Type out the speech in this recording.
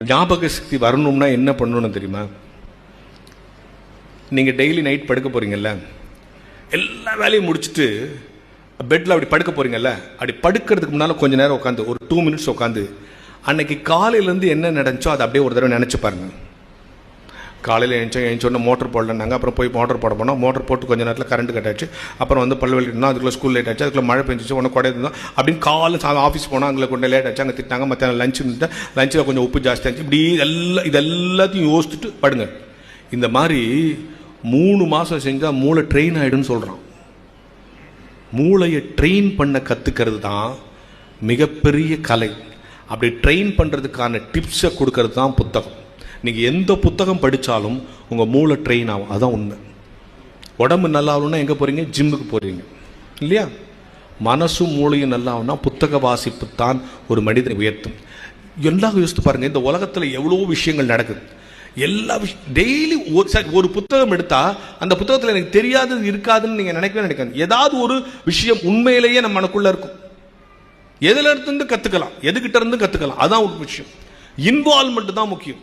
ஞாபக சக்தி வரணும்னா என்ன பண்ணணும் தெரியுமா? நீங்கள் டெய்லி நைட் படுக்க போகிறீங்கல்ல, எல்லா வேலையும் முடிச்சுட்டு பெட்டில் அப்படி படுக்க போகிறீங்கல்ல, அப்படி படுக்கிறதுக்கு முன்னால் கொஞ்சம் நேரம் உட்காந்து ஒரு 2 minutes உட்காந்து அன்னைக்கு காலையிலேருந்து என்ன நடந்துச்சோ அதை அப்படியே ஒரு தடவை நினச்சி பாருங்க. காலையில் எழுந்தோடனே மோட்டர் போடலன்னாங்க, அப்புறம் போய் மோட்டர் போட போனோம். மோட்டர் போட்டு கொஞ்சம் நேரத்தில் கரண்ட் கட் ஆச்சு. அப்புறம் வந்து பல்லு வலிக்கிட்டோம், அதுக்குள்ளே ஸ்கூல் லேட் ஆச்சு, அதுக்குள்ளே மழை பெஞ்சிச்சு, ஒன்று கொடை இருந்தோம் அப்படின்னு காலையில் ஆஃபீஸ் போனால் அங்கே கொஞ்சம் லேட் ஆச்சு, அங்கே திட்டாங்க. மத்தியானம் லஞ்சில் கொஞ்சம் உப்பு ஜாஸ்தி ஆச்சு. இப்படி இதெல்லாத்தையும் யோசிச்சுட்டு படுங்க. இந்த மாதிரி 3 மாதம் செஞ்சால் மூளை ட்ரெயின் ஆகிடுன்னு சொல்கிறான். மூளையை ட்ரெயின் பண்ண கற்றுக்கிறது தான் மிகப்பெரிய கலை. அப்படி ட்ரெயின் பண்ணுறதுக்கான டிப்ஸை கொடுக்கறது தான் புத்தகம். நீங்கள் எந்த புத்தகம் படித்தாலும் உங்கள் மூளை ட்ரெயின் ஆகும். அதுதான் உண்மை. உடம்பு நல்லா ஆகணும்னா எங்கே போகிறீங்க? ஜிம்முக்கு போகிறீங்க இல்லையா? மனசும் மூளையும் நல்லா ஆகும்னா புத்தக வாசிப்பு தான் ஒரு மனிதனை உயர்த்தும். எல்லாம் யோசித்து பாருங்கள், இந்த உலகத்தில் எவ்வளோ விஷயங்கள் நடக்குது. எல்லா டெய்லி ஒரு புத்தகம் எடுத்தால் அந்த புத்தகத்தில் எனக்கு தெரியாதது இருக்காதுன்னு நீங்கள் நினைக்காது. ஏதாவது ஒரு விஷயம் உண்மையிலேயே நம்ம மனக்குள்ளே இருக்கும். எதுல இருந்து கற்றுக்கலாம், எதுகிட்ட இருந்து கற்றுக்கலாம். அதான் ஒரு விஷயம். இன்வால்மெண்ட் தான் முக்கியம்.